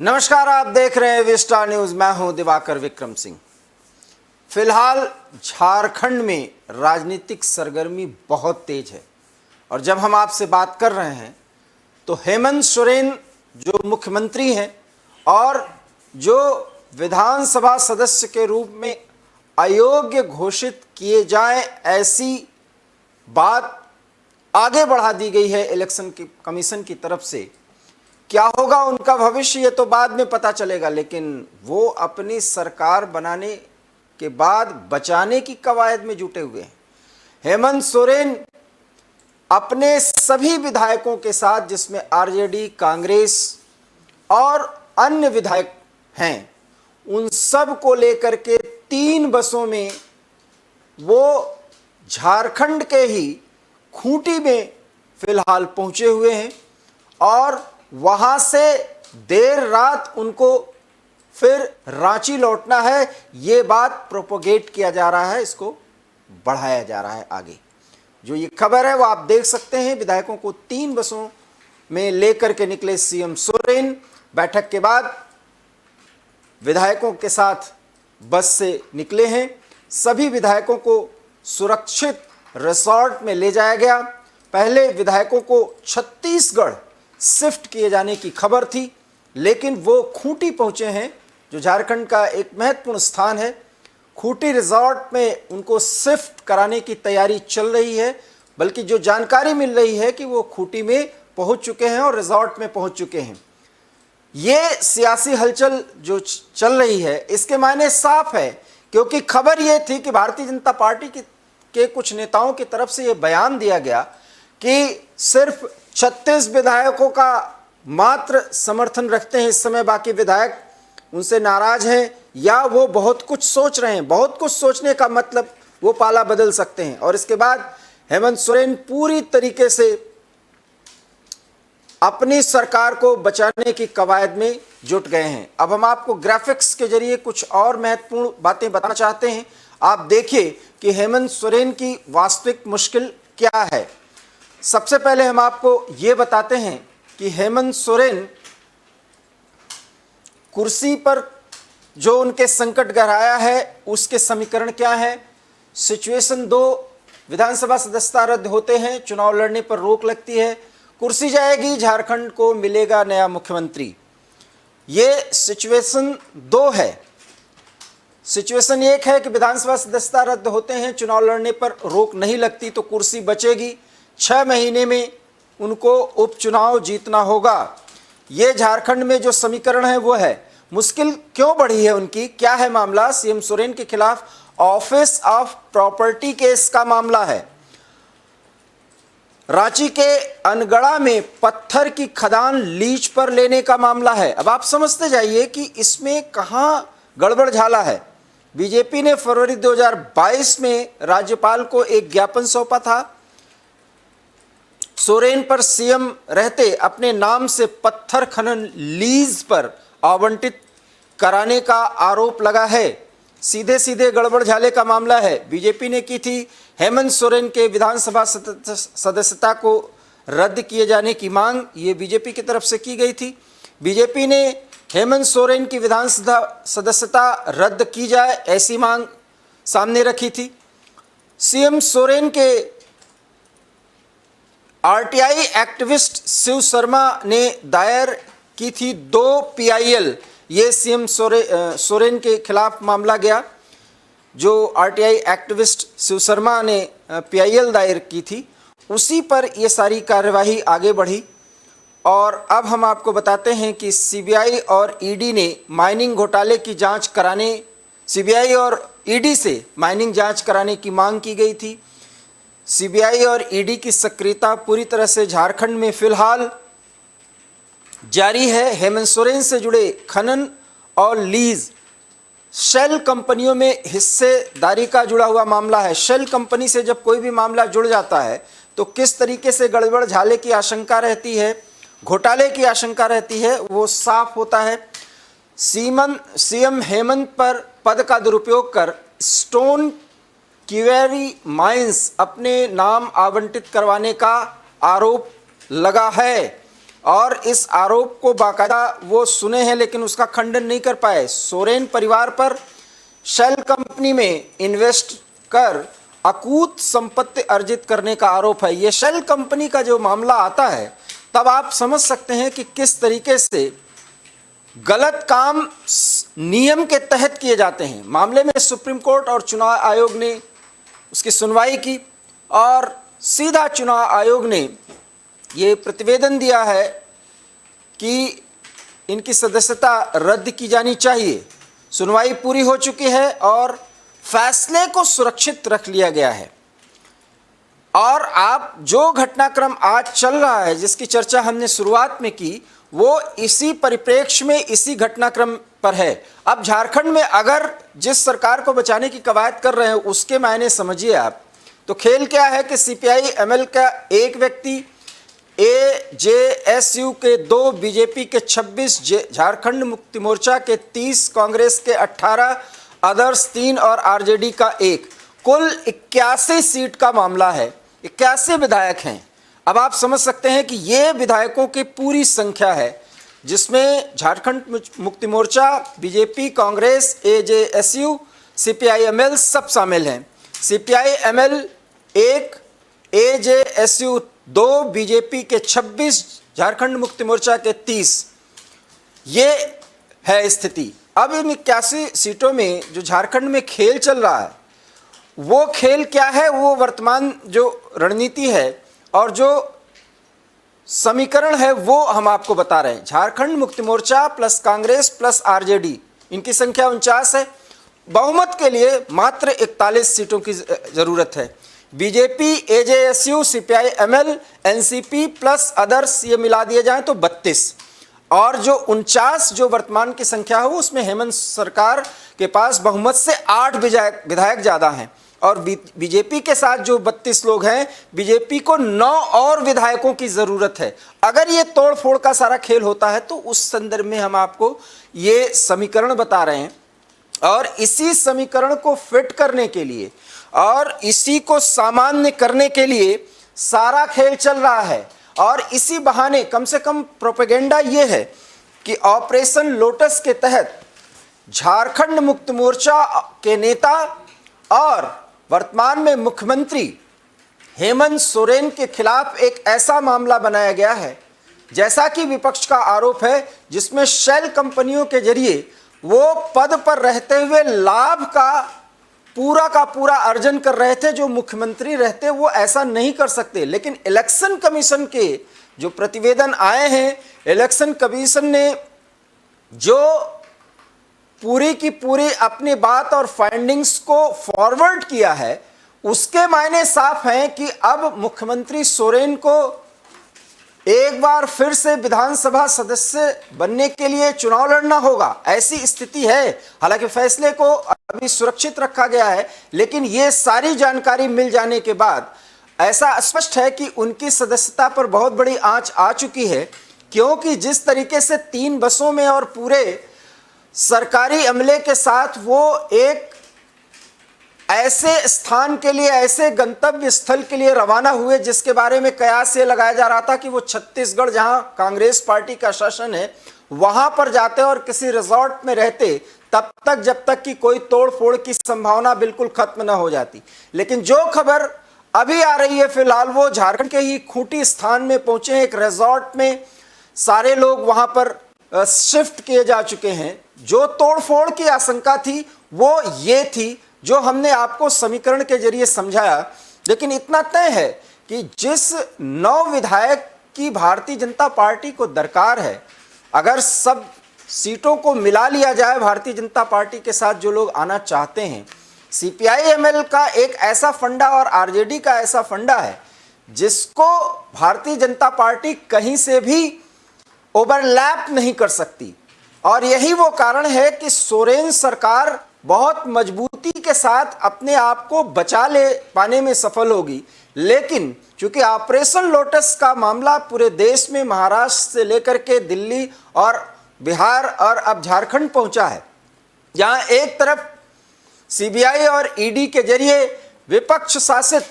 नमस्कार, आप देख रहे हैं विस्टा न्यूज। मैं हूं दिवाकर विक्रम सिंह। फिलहाल झारखंड में राजनीतिक सरगर्मी बहुत तेज है और जब हम आपसे बात कर रहे हैं तो हेमंत सोरेन जो मुख्यमंत्री हैं और जो विधानसभा सदस्य के रूप में अयोग्य घोषित किए जाएं, ऐसी बात आगे बढ़ा दी गई है इलेक्शन कमीशन की तरफ से। क्या होगा उनका भविष्य ये तो बाद में पता चलेगा, लेकिन वो अपनी सरकार बनाने के बाद बचाने की कवायद में जुटे हुए हैं। हेमंत सोरेन अपने सभी विधायकों के साथ, जिसमें आरजेडी, कांग्रेस और अन्य विधायक हैं, उन सब को लेकर के 3 बसों में वो झारखंड के ही खूंटी में फिलहाल पहुंचे हुए हैं और वहां से देर रात उनको फिर रांची लौटना है। ये बात प्रोपोगेट किया जा रहा है, इसको बढ़ाया जा रहा है आगे। जो ये खबर है वो आप देख सकते हैं। विधायकों को 3 बसों में लेकर के निकले सीएम सोरेन। बैठक के बाद विधायकों के साथ बस से निकले हैं। सभी विधायकों को सुरक्षित रिसोर्ट में ले जाया गया। पहले विधायकों को छत्तीसगढ़ शिफ्ट किए जाने की खबर थी, लेकिन वो खूंटी पहुंचे हैं, जो झारखंड का एक महत्वपूर्ण स्थान है। खूंटी रिजॉर्ट में उनको शिफ्ट कराने की तैयारी चल रही है, बल्कि जो जानकारी मिल रही है कि वो खूंटी में पहुंच चुके हैं और रिजॉर्ट में पहुंच चुके हैं। ये सियासी हलचल जो चल रही है, इसके मायने साफ है, क्योंकि खबर ये थी कि भारतीय जनता पार्टी के कुछ नेताओं की तरफ से ये बयान दिया गया कि सिर्फ 36 विधायकों का मात्र समर्थन रखते हैं इस समय, बाकी विधायक उनसे नाराज हैं या वो बहुत कुछ सोच रहे हैं। बहुत कुछ सोचने का मतलब वो पाला बदल सकते हैं। और इसके बाद हेमंत सोरेन पूरी तरीके से अपनी सरकार को बचाने की कवायद में जुट गए हैं। अब हम आपको ग्राफिक्स के जरिए कुछ और महत्वपूर्ण बातें बताना चाहते हैं। आप देखिए कि हेमंत सोरेन की वास्तविक मुश्किल क्या है। सबसे पहले हम आपको ये बताते हैं कि हेमंत सोरेन कुर्सी पर जो उनके संकट गहराया है, उसके समीकरण क्या है। सिचुएशन 2, विधानसभा सदस्यता रद्द होते हैं, चुनाव लड़ने पर रोक लगती है, कुर्सी जाएगी, झारखंड को मिलेगा नया मुख्यमंत्री। ये सिचुएशन 2 है। सिचुएशन 1 है कि विधानसभा सदस्यता रद्द होते हैं, चुनाव लड़ने पर रोक नहीं लगती तो कुर्सी बचेगी, 6 महीने में उनको उपचुनाव जीतना होगा। ये झारखंड में जो समीकरण है वो है। मुश्किल क्यों बढ़ी है उनकी, क्या है मामला? सीएम सोरेन के खिलाफ ऑफिस ऑफ प्रॉपर्टी केस का मामला है। रांची के अनगढ़ा में पत्थर की खदान लीज पर लेने का मामला है। अब आप समझते जाइए कि इसमें कहां गड़बड़ झाला है। बीजेपी ने फरवरी 2022 में राज्यपाल को एक ज्ञापन सौंपा था। सोरेन पर सीएम रहते अपने नाम से पत्थर खनन लीज पर आवंटित कराने का आरोप लगा है। सीधे सीधे गड़बड़ झाले का मामला है। बीजेपी ने की थी हेमंत सोरेन के विधानसभा सदस्यता को रद्द किए जाने की मांग, ये बीजेपी की तरफ से की गई थी। बीजेपी ने हेमंत सोरेन की विधानसभा सदस्यता रद्द की जाए, ऐसी मांग सामने रखी थी। सीएम सोरेन के आरटीआई एक्टिविस्ट शिव शर्मा ने दायर की थी 2 पीआईएल। ये सीएम सोरेन के खिलाफ मामला गया। जो आरटीआई एक्टिविस्ट शिव शर्मा ने पीआईएल दायर की थी, उसी पर ये सारी कार्यवाही आगे बढ़ी। और अब हम आपको बताते हैं कि सीबीआई और ईडी ने माइनिंग घोटाले की जांच कराने, सीबीआई और ईडी से माइनिंग जांच कराने की मांग की गई थी। सीबीआई और ईडी की सक्रियता पूरी तरह से झारखंड में फिलहाल जारी है। हेमंत सोरेन से जुड़े खनन और लीज, शेल कंपनियों में हिस्सेदारी का जुड़ा हुआ मामला है। शेल कंपनी से जब कोई भी मामला जुड़ जाता है तो किस तरीके से गड़बड़ झाले की आशंका रहती है, घोटाले की आशंका रहती है, वो साफ होता है। सीएम हेमंत पर पद का दुरुपयोग कर स्टोन क्वेरी माइंस अपने नाम आवंटित करवाने का आरोप लगा है और इस आरोप को बाकायदा वो सुने हैं लेकिन उसका खंडन नहीं कर पाए। सोरेन परिवार पर शेल कंपनी में इन्वेस्ट कर अकूत संपत्ति अर्जित करने का आरोप है। ये शेल कंपनी का जो मामला आता है तब आप समझ सकते हैं कि किस तरीके से गलत काम नियम के तहत किए जाते हैं। मामले में सुप्रीम कोर्ट और चुनाव आयोग ने उसकी सुनवाई की और सीधा चुनाव आयोग ने ये प्रतिवेदन दिया है कि इनकी सदस्यता रद्द की जानी चाहिए। सुनवाई पूरी हो चुकी है और फैसले को सुरक्षित रख लिया गया है। और आप जो घटनाक्रम आज चल रहा है जिसकी चर्चा हमने शुरुआत में की, वो इसी परिप्रेक्ष्य में इसी घटनाक्रम पर है। अब झारखंड में अगर जिस सरकार को बचाने की कवायद कर रहे हैं उसके मायने समझिए आप, तो खेल क्या है कि सीपीआई एमएल का एक व्यक्ति, एजेएसयू के 2, बीजेपी के 26, झारखंड मुक्ति मोर्चा के 30, कांग्रेस के 18, अदर्स 3 और आरजेडी का 1, कुल 81 सीट का मामला है। 81 विधायक हैं। अब आप समझ सकते हैं कि ये विधायकों की पूरी संख्या है जिसमें झारखंड मुक्ति मोर्चा, बीजेपी, कांग्रेस, एजेएसयू, सीपीआई-एमएल सब शामिल हैं। सीपीआई-एमएल 1, एजेएसयू 2, बीजेपी के 26, झारखंड मुक्ति मोर्चा के 30, ये है स्थिति। अब इन 81 सीटों में जो झारखंड में खेल चल रहा है वो खेल क्या है, वो वर्तमान जो रणनीति है और जो समीकरण है वो हम आपको बता रहे हैं। Jharkhand Mukti Morcha plus Congress plus RJD, इनकी संख्या 49 है। बहुमत के लिए मात्र 41 सीटों की जरूरत है। BJP, AJSU, CPI ML, NCP plus others ये मिला दिए जाएं तो 32, और जो 49 जो वर्तमान की संख्या है उसमें हेमंत सरकार के पास बहुमत से 8 विधायक ज़्यादा हैं और बीजेपी के साथ जो 32 लोग हैं, बीजेपी को 9 और विधायकों की ज़रूरत है। अगर ये तोड़ फोड़ का सारा खेल होता है तो उस संदर्भ में हम आपको ये समीकरण बता रहे हैं और इसी समीकरण को फिट करने के लिए और इसी को सामान्य करने के लिए सारा खेल चल रहा है। और इसी बहाने कम से कम प्रोपेगेंडा ये है कि ऑपरेशन लोटस के तहत झारखंड मुक्ति मोर्चा के नेता और वर्तमान में मुख्यमंत्री हेमंत सोरेन के खिलाफ एक ऐसा मामला बनाया गया है, जैसा कि विपक्ष का आरोप है, जिसमें शेल कंपनियों के जरिए वो पद पर रहते हुए लाभ का पूरा अर्जन कर रहे थे। जो मुख्यमंत्री रहते वो ऐसा नहीं कर सकते, लेकिन इलेक्शन कमीशन के जो प्रतिवेदन आए हैं, इलेक्शन कमीशन ने जो पूरी की पूरी अपनी बात और फाइंडिंग्स को फॉरवर्ड किया है, उसके मायने साफ हैं कि अब मुख्यमंत्री सोरेन को एक बार फिर से विधानसभा सदस्य बनने के लिए चुनाव लड़ना होगा, ऐसी स्थिति है। हालांकि फैसले को अभी सुरक्षित रखा गया है, लेकिन ये सारी जानकारी मिल जाने के बाद ऐसा स्पष्ट है कि उनकी सदस्यता पर बहुत बड़ी आंच आ चुकी है, क्योंकि जिस तरीके से 3 बसों में और पूरे सरकारी अमले के साथ वो एक ऐसे स्थान के लिए, ऐसे गंतव्य स्थल के लिए रवाना हुए जिसके बारे में कयास ये लगाया जा रहा था कि वो छत्तीसगढ़, जहां कांग्रेस पार्टी का शासन है, वहां पर जाते और किसी रिजॉर्ट में रहते तब तक जब तक कि कोई तोड़ फोड़ की संभावना बिल्कुल खत्म न हो जाती। लेकिन जो खबर अभी आ रही है फिलहाल, वो झारखंड के ही खूंटी स्थान में पहुंचे हैं, एक रिजॉर्ट में सारे लोग वहां पर शिफ्ट किए जा चुके हैं। जो तोड़फोड़ की आशंका थी वो ये थी जो हमने आपको समीकरण के जरिए समझाया। लेकिन इतना तय है कि जिस 9 विधायक की भारतीय जनता पार्टी को दरकार है, अगर सब सीटों को मिला लिया जाए भारतीय जनता पार्टी के साथ जो लोग आना चाहते हैं, सीपीआई-एमएल का एक ऐसा फंडा और आरजेडी का ऐसा फंडा है जिसको भारतीय जनता पार्टी कहीं से भी ओवरलैप नहीं कर सकती। और यही वो कारण है कि सोरेन सरकार बहुत मजबूती के साथ अपने आप को बचा ले पाने में सफल होगी। लेकिन चूंकि ऑपरेशन लोटस का मामला पूरे देश में महाराष्ट्र से लेकर के दिल्ली और बिहार और अब झारखंड पहुंचा है, जहां एक तरफ सीबीआई और ईडी के जरिए विपक्ष शासित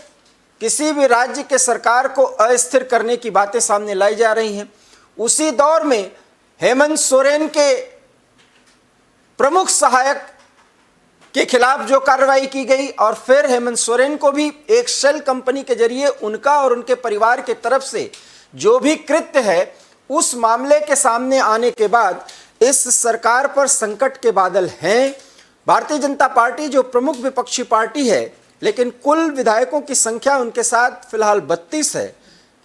किसी भी राज्य के सरकार को अस्थिर करने की बातें सामने लाई जा रही हैं, उसी दौर में हेमंत सोरेन के प्रमुख सहायक के खिलाफ जो कार्रवाई की गई और फिर हेमंत सोरेन को भी एक शेल कंपनी के जरिए उनका और उनके परिवार के तरफ से जो भी कृत्य है उस मामले के सामने आने के बाद इस सरकार पर संकट के बादल हैं। भारतीय जनता पार्टी जो प्रमुख विपक्षी पार्टी है, लेकिन कुल विधायकों की संख्या उनके साथ फिलहाल 32 है।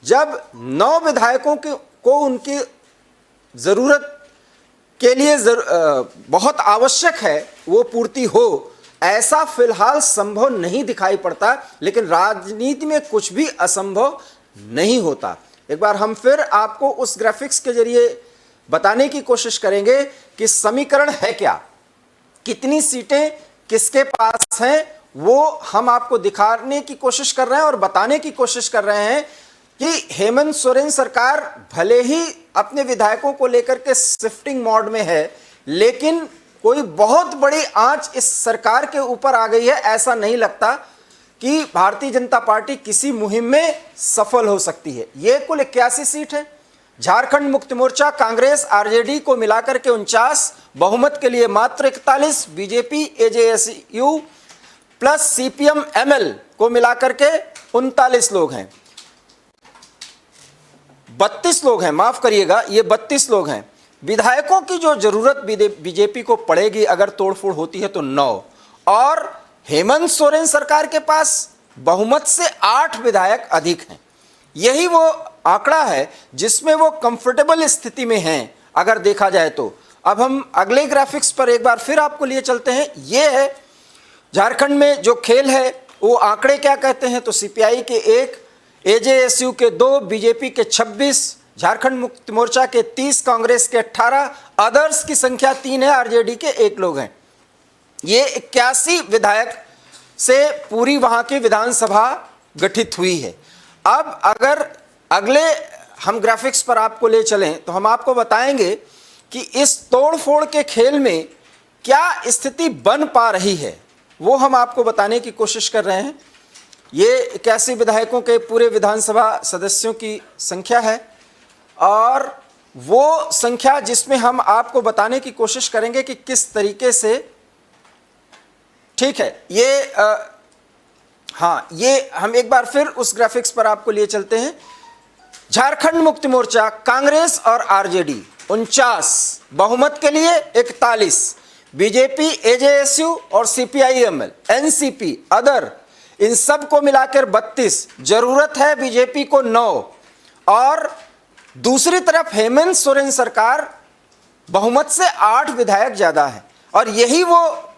जब 9 विधायकों को उनकी ज़रूरत के लिए बहुत आवश्यक है वो पूर्ति हो, ऐसा फिलहाल संभव नहीं दिखाई पड़ता। लेकिन राजनीति में कुछ भी असंभव नहीं होता। एक बार हम फिर आपको उस ग्राफिक्स के जरिए बताने की कोशिश करेंगे कि समीकरण है क्या, कितनी सीटें किसके पास हैं, वो हम आपको दिखाने की कोशिश कर रहे हैं और बताने की कोशिश कर रहे हैं कि हेमंत सोरेन सरकार भले ही अपने विधायकों को लेकर के शिफ्टिंग मोड में है, लेकिन कोई बहुत बड़ी आंच इस सरकार के ऊपर आ गई है। ऐसा नहीं लगता कि भारतीय जनता पार्टी किसी मुहिम में सफल हो सकती है। ये कुल 81 सीट है। झारखंड मुक्ति मोर्चा, कांग्रेस, आरजेडी को मिलाकर के 49, बहुमत के लिए मात्र 41, बीजेपी, एजेएसयू प्लस सीपीएम एमएल को मिलाकर के 39 लोग हैं। 32 लोग हैं, माफ करिएगा, ये 32 लोग हैं। विधायकों की जो जरूरत बीजेपी को पड़ेगी अगर तोड़फोड़ होती है तो 9, और हेमंत सोरेन सरकार के पास बहुमत से 8 विधायक अधिक हैं। यही वो आंकड़ा है जिसमें वो कंफर्टेबल स्थिति में हैं अगर देखा जाए तो। अब हम अगले ग्राफिक्स पर एक बार फिर आपको लिए चलते हैं। ये है झारखंड में जो खेल है, वो आंकड़े क्या कहते हैं। तो सीपीआई के 1, एजेएसयू के 2, बीजेपी के 26, झारखंड मुक्ति मोर्चा के 30, कांग्रेस के 18, अदर्स की संख्या 3 है, आरजेडी के 1 लोग हैं। ये 81 विधायक से पूरी वहां की विधानसभा गठित हुई है। अब अगर अगले हम ग्राफिक्स पर आपको ले चलें तो हम आपको बताएंगे कि इस तोड़फोड़ के खेल में क्या स्थिति बन पा रही है, वो हम आपको बताने की कोशिश कर रहे हैं। ये 81 विधायकों के पूरे विधानसभा सदस्यों की संख्या है और वो संख्या जिसमें हम आपको बताने की कोशिश करेंगे कि किस तरीके से, ठीक है, ये हम एक बार फिर उस ग्राफिक्स पर आपको लिए चलते हैं। झारखंड मुक्ति मोर्चा, कांग्रेस और आरजेडी 49, बहुमत के लिए 41, बीजेपी, एजेएसयू और सीपीआईएमएल, एनसीपी, अदर, इन सब को मिलाकर 32, जरूरत है बीजेपी को 9, और दूसरी तरफ हेमंत सोरेन सरकार बहुमत से 8 विधायक ज्यादा है। और यही वो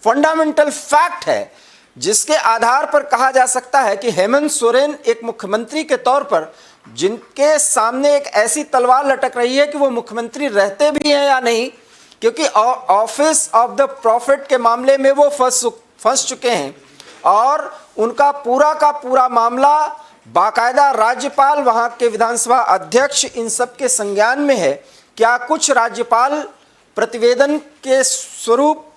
फंडामेंटल फैक्ट है जिसके आधार पर कहा जा सकता है कि हेमंत सोरेन एक मुख्यमंत्री के तौर पर, जिनके सामने एक ऐसी तलवार लटक रही है कि वो मुख्यमंत्री रहते भी हैं या नहीं, क्योंकि ऑफिस ऑफ द प्रॉफिट के मामले में वो फंस चुके हैं और उनका पूरा का पूरा मामला बाकायदा राज्यपाल, वहां के विधानसभा अध्यक्ष, इन सब के संज्ञान में है। क्या कुछ राज्यपाल प्रतिवेदन के स्वरूप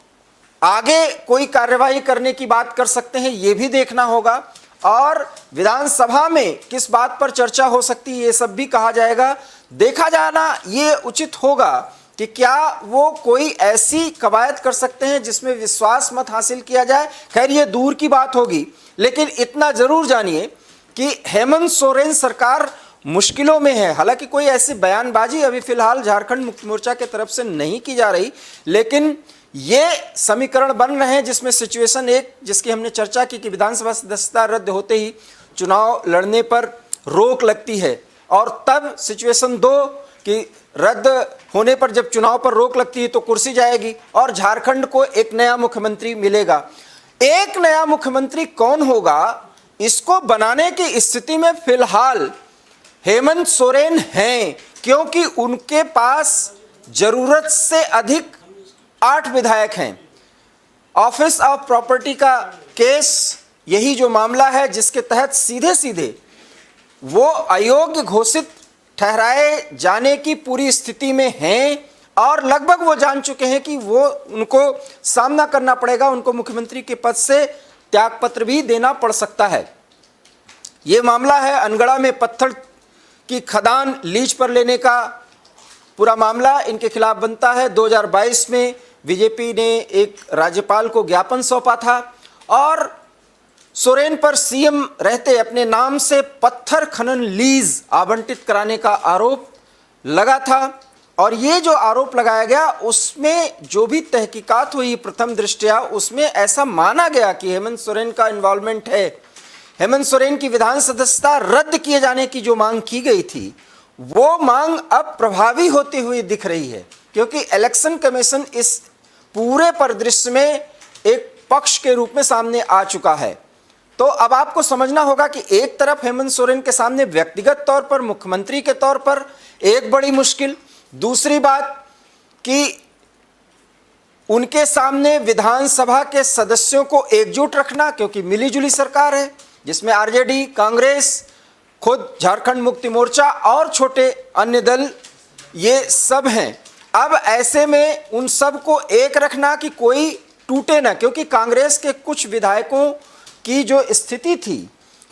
आगे कोई कार्यवाही करने की बात कर सकते हैं, ये भी देखना होगा। और विधानसभा में किस बात पर चर्चा हो सकती है, ये सब भी कहा जाएगा। देखा जाना ये उचित होगा कि क्या वो कोई ऐसी कवायद कर सकते हैं जिसमें विश्वास मत हासिल किया जाए। खैर ये दूर की बात होगी, लेकिन इतना जरूर जानिए कि हेमंत सोरेन सरकार मुश्किलों में है। हालांकि कोई ऐसी बयानबाजी अभी फिलहाल झारखंड मुक्ति मोर्चा की तरफ से नहीं की जा रही, लेकिन ये समीकरण बन रहे हैं जिसमें सिचुएशन 1, जिसकी हमने चर्चा की कि विधानसभा सदस्यता रद्द होते ही चुनाव लड़ने पर रोक लगती है, और तब सिचुएशन 2 कि रद्द होने पर जब चुनाव पर रोक लगती है तो कुर्सी जाएगी और झारखंड को एक नया मुख्यमंत्री मिलेगा। एक नया मुख्यमंत्री कौन होगा, इसको बनाने की स्थिति में फिलहाल हेमंत सोरेन हैं, क्योंकि उनके पास जरूरत से अधिक 8 विधायक हैं। ऑफिस ऑफ प्रॉपर्टी का केस यही जो मामला है जिसके तहत सीधे सीधे वो अयोग्य घोषित ठहराए जाने की पूरी स्थिति में हैं, और लगभग वो जान चुके हैं कि वो उनको सामना करना पड़ेगा, उनको मुख्यमंत्री के पद से त्यागपत्र भी देना पड़ सकता है। ये मामला है अनगढ़ा में पत्थर की खदान लीज पर लेने का, पूरा मामला इनके खिलाफ बनता है। 2022 में बीजेपी ने एक राज्यपाल को ज्ञापन सौंपा था और सोरेन पर सीएम रहते अपने नाम से पत्थर खनन लीज आवंटित कराने का आरोप लगा था। और ये जो आरोप लगाया गया उसमें जो भी तहकीकात हुई प्रथम दृष्टया उसमें ऐसा माना गया कि हेमंत सोरेन का इन्वॉल्वमेंट है। हेमंत सोरेन की विधान सदस्यता रद्द किए जाने की जो मांग की गई थी वो मांग अब प्रभावी होती हुई दिख रही है, क्योंकि इलेक्शन कमीशन इस पूरे परिदृश्य में एक पक्ष के रूप में सामने आ चुका है। तो अब आपको समझना होगा कि एक तरफ हेमंत सोरेन के सामने व्यक्तिगत तौर पर मुख्यमंत्री के तौर पर एक बड़ी मुश्किल, दूसरी बात कि उनके सामने विधानसभा के सदस्यों को एकजुट रखना, क्योंकि मिलीजुली सरकार है जिसमें आरजेडी, कांग्रेस, खुद झारखंड मुक्ति मोर्चा और छोटे अन्य दल ये सब हैं। अब ऐसे में उन सब को एक रखना कि कोई टूटे ना, क्योंकि कांग्रेस के कुछ विधायकों की जो स्थिति थी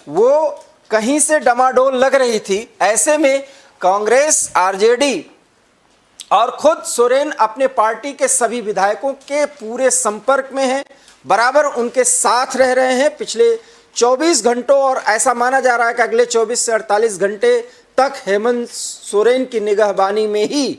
वो कहीं से डमाडोल लग रही थी। ऐसे में कांग्रेस, आरजेडी और खुद सोरेन अपने पार्टी के सभी विधायकों के पूरे संपर्क में हैं, बराबर उनके साथ रह रहे हैं पिछले 24 घंटों, और ऐसा माना जा रहा है कि अगले 24 से 48 घंटे तक हेमंत सोरेन की निगहबानी में ही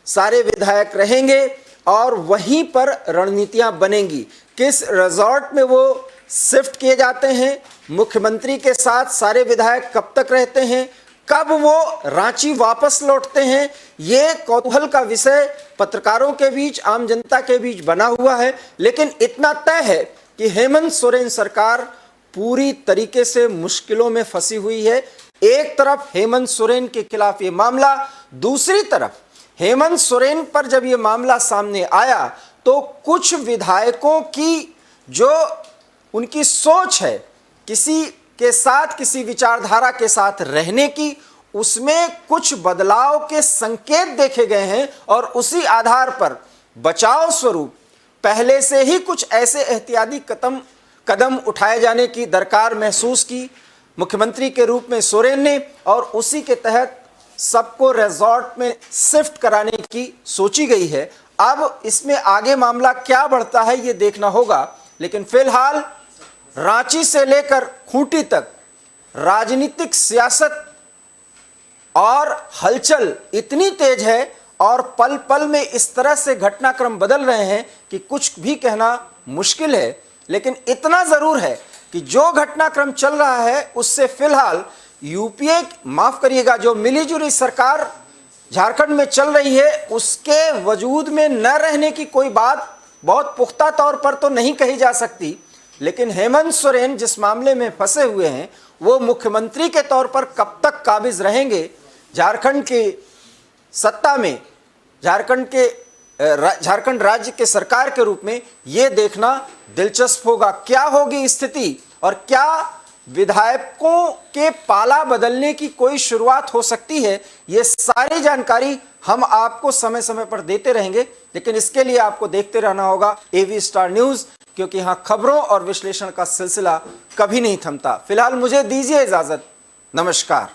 सारे विधायक रहेंगे और वहीं पर रणनीतियां बनेंगी। किस रिजॉर्ट में वो शिफ्ट किए जाते हैं, मुख्यमंत्री के साथ सारे विधायक कब तक रहते हैं, कब वो रांची वापस लौटते हैं, ये कौतूहल का विषय पत्रकारों के बीच, आम जनता के बीच बना हुआ है। लेकिन इतना तय है कि हेमंत सोरेन सरकार पूरी तरीके से मुश्किलों में फंसी हुई है। एक तरफ हेमंत सोरेन के खिलाफ ये मामला, दूसरी तरफ हेमंत सोरेन पर जब ये मामला सामने आया तो कुछ विधायकों की जो उनकी सोच है किसी के साथ, किसी विचारधारा के साथ रहने की, उसमें कुछ बदलाव के संकेत देखे गए हैं और उसी आधार पर बचाव स्वरूप पहले से ही कुछ ऐसे एहतियाती कदम उठाए जाने की दरकार महसूस की मुख्यमंत्री के रूप में सोरेन ने, और उसी के तहत सबको रिजॉर्ट में शिफ्ट कराने की सोची गई है। अब इसमें आगे मामला क्या बढ़ता है ये देखना होगा, लेकिन फिलहाल रांची से लेकर खूंटी तक राजनीतिक सियासत और हलचल इतनी तेज है और पल पल में इस तरह से घटनाक्रम बदल रहे हैं कि कुछ भी कहना मुश्किल है। लेकिन इतना जरूर है कि जो घटनाक्रम चल रहा है उससे फिलहाल यूपीए, माफ करिएगा, जो मिलीजुली सरकार झारखंड में चल रही है उसके वजूद में न रहने की कोई बात बहुत पुख्ता तौर पर तो नहीं कही जा सकती। लेकिन हेमंत सोरेन जिस मामले में फंसे हुए हैं वो मुख्यमंत्री के तौर पर कब तक काबिज रहेंगे झारखंड की सत्ता में, झारखंड राज्य के सरकार के रूप में, ये देखना दिलचस्प होगा। क्या होगी स्थिति और क्या विधायकों के पाला बदलने की कोई शुरुआत हो सकती है, ये सारी जानकारी हम आपको समय समय पर देते रहेंगे। लेकिन इसके लिए आपको देखते रहना होगा एवी स्टार न्यूज़, क्योंकि यहाँ खबरों और विश्लेषण का सिलसिला कभी नहीं थमता। फिलहाल मुझे दीजिए इजाजत, नमस्कार।